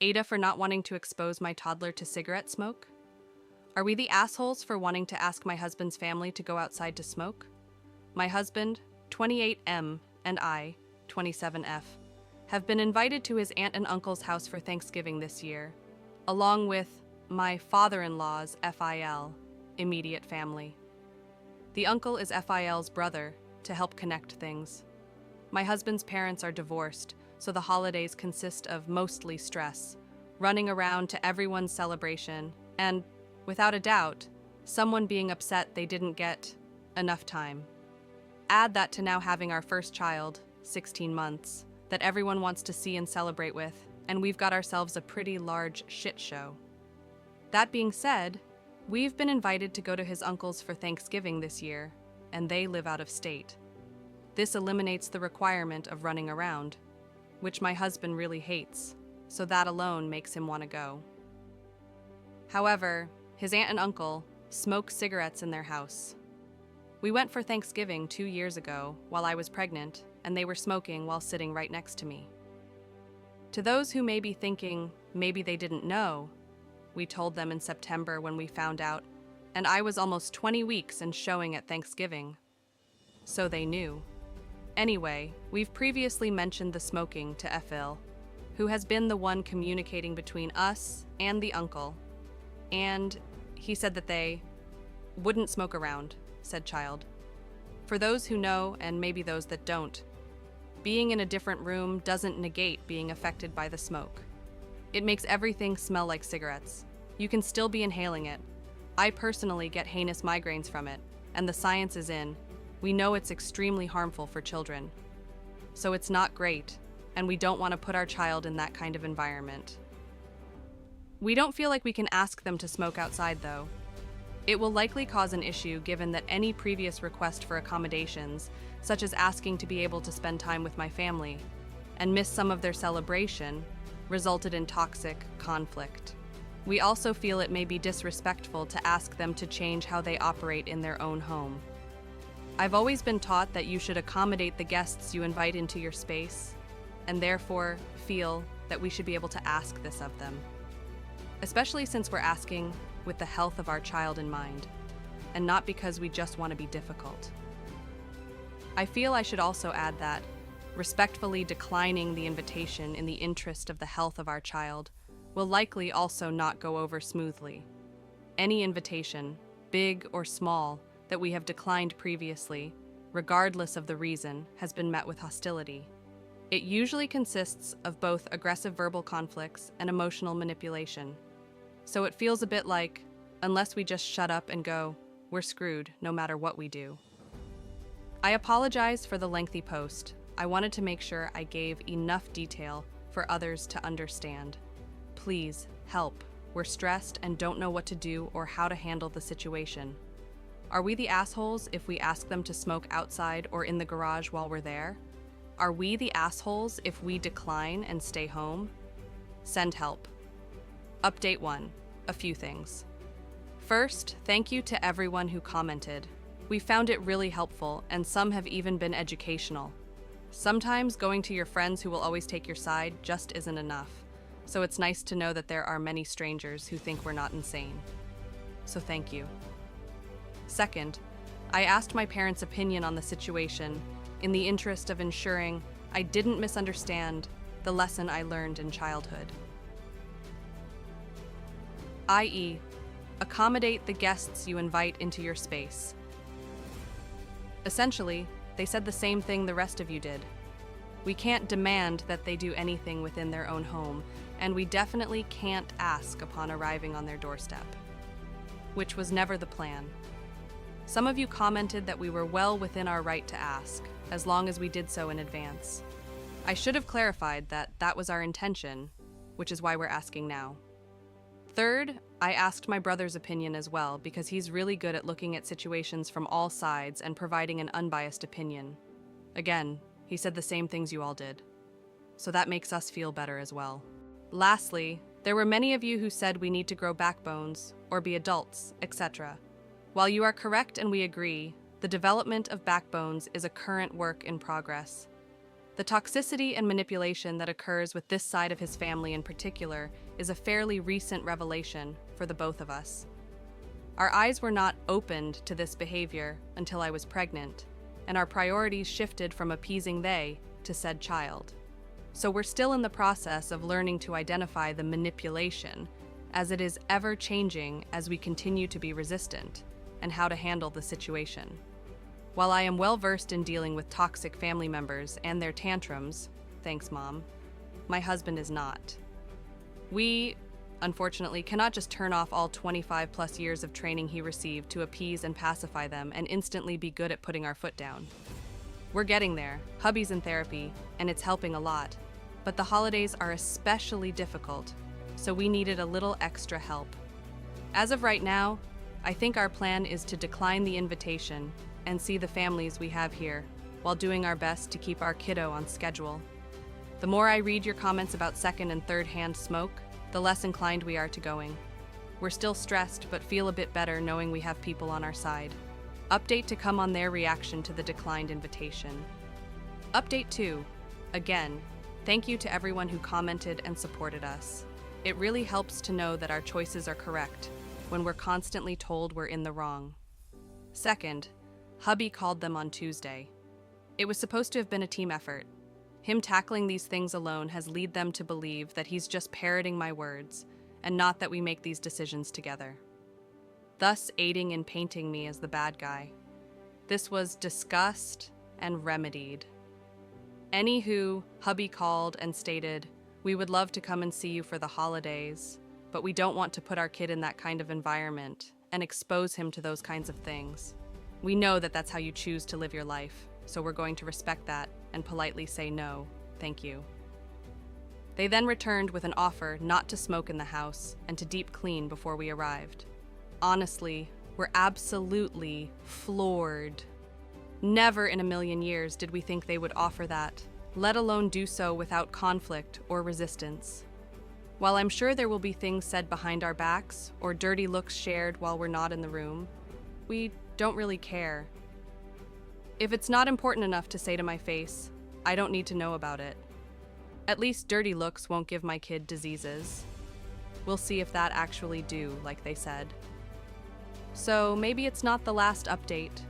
AITA for not wanting to expose my toddler to cigarette smoke? Are we the assholes for wanting to ask my husband's family to go outside to smoke? My husband, 28M, and I, 27F, have been invited to his aunt and uncle's house for Thanksgiving this year, along with my father-in-law's FIL, immediate family. The uncle is FIL's brother, to help connect things. My husband's parents are divorced, so the holidays consist of mostly stress, running around to everyone's celebration, and, without a doubt, someone being upset they didn't get enough time. Add that to now having our first child, 16 months, that everyone wants to see and celebrate with, and we've got ourselves a pretty large shit show. That being said, we've been invited to go to his uncle's for Thanksgiving this year, and they live out of state. This eliminates the requirement of running around, which my husband really hates, so that alone makes him want to go. However, his aunt and uncle smoke cigarettes in their house. We went for Thanksgiving 2 years ago while I was pregnant, and they were smoking while sitting right next to me. To those who may be thinking maybe they didn't know, we told them in September when we found out, and I was almost 20 weeks and showing at Thanksgiving. So they knew. Anyway, we've previously mentioned the smoking to Phil, who has been the one communicating between us and the uncle, and he said that they wouldn't smoke around, said Child. For those who know, and maybe those that don't, being in a different room doesn't negate being affected by the smoke. It makes everything smell like cigarettes. You can still be inhaling it. I personally get heinous migraines from it, and the science is in. We know it's extremely harmful for children. So it's not great, and we don't want to put our child in that kind of environment. We don't feel like we can ask them to smoke outside, though. It will likely cause an issue given that any previous request for accommodations, such as asking to be able to spend time with my family and miss some of their celebration, resulted in toxic conflict. We also feel it may be disrespectful to ask them to change how they operate in their own home. I've always been taught that you should accommodate the guests you invite into your space, and therefore feel that we should be able to ask this of them. Especially since we're asking with the health of our child in mind, and not because we just want to be difficult. I feel I should also add that respectfully declining the invitation in the interest of the health of our child will likely also not go over smoothly. Any invitation, big or small, that we have declined previously, regardless of the reason, has been met with hostility. It usually consists of both aggressive verbal conflicts and emotional manipulation. So it feels a bit like, unless we just shut up and go, we're screwed no matter what we do. I apologize for the lengthy post. I wanted to make sure I gave enough detail for others to understand. Please, help. We're stressed and don't know what to do or how to handle the situation. Are we the assholes if we ask them to smoke outside or in the garage while we're there? Are we the assholes if we decline and stay home? Send help. Update 1. A few things. First, thank you to everyone who commented. We found it really helpful, and some have even been educational. Sometimes going to your friends who will always take your side just isn't enough, so it's nice to know that there are many strangers who think we're not insane. So thank you. Second, I asked my parents' opinion on the situation in the interest of ensuring I didn't misunderstand the lesson I learned in childhood. i.e., accommodate the guests you invite into your space. Essentially, they said the same thing the rest of you did. We can't demand that they do anything within their own home, and we definitely can't ask upon arriving on their doorstep. Which was never the plan. Some of you commented that we were well within our right to ask, as long as we did so in advance. I should have clarified that that was our intention, which is why we're asking now. Third, I asked my brother's opinion as well because he's really good at looking at situations from all sides and providing an unbiased opinion. Again, he said the same things you all did. So that makes us feel better as well. Lastly, there were many of you who said we need to grow backbones, or be adults, etc. While you are correct and we agree, the development of backbones is a current work in progress. The toxicity and manipulation that occurs with this side of his family in particular is a fairly recent revelation for the both of us. Our eyes were not opened to this behavior until I was pregnant, and our priorities shifted from appeasing they to said child. So we're still in the process of learning to identify the manipulation, as it is ever changing as we continue to be resistant, and how to handle the situation. While I am well versed in dealing with toxic family members and their tantrums, thanks Mom, my husband is not. We, unfortunately, cannot just turn off all 25 plus years of training he received to appease and pacify them and instantly be good at putting our foot down. We're getting there. Hubby's in therapy, and it's helping a lot. But the holidays are especially difficult, so we needed a little extra help. As of right now, I think our plan is to decline the invitation and see the families we have here, while doing our best to keep our kiddo on schedule. The more I read your comments about second and third hand smoke, the less inclined we are to going. We're still stressed, but feel a bit better knowing we have people on our side. Update to come on their reaction to the declined invitation. Update 2. Again, thank you to everyone who commented and supported us. It really helps to know that our choices are correct when we're constantly told we're in the wrong. Second, hubby called them on Tuesday. It was supposed to have been a team effort. Him tackling these things alone has led them to believe that he's just parroting my words, and not that we make these decisions together, thus aiding in painting me as the bad guy. This was discussed and remedied. Anywho, hubby called and stated, "We would love to come and see you for the holidays, but we don't want to put our kid in that kind of environment and expose him to those kinds of things. We know that that's how you choose to live your life, so we're going to respect that and politely say no, thank you." They then returned with an offer not to smoke in the house and to deep clean before we arrived. Honestly, we're absolutely floored. Never in a million years did we think they would offer that, let alone do so without conflict or resistance. While I'm sure there will be things said behind our backs or dirty looks shared while we're not in the room, we don't really care. If it's not important enough to say to my face, I don't need to know about it. At least dirty looks won't give my kid diseases. We'll see if that actually do, like they said. So maybe it's not the last update,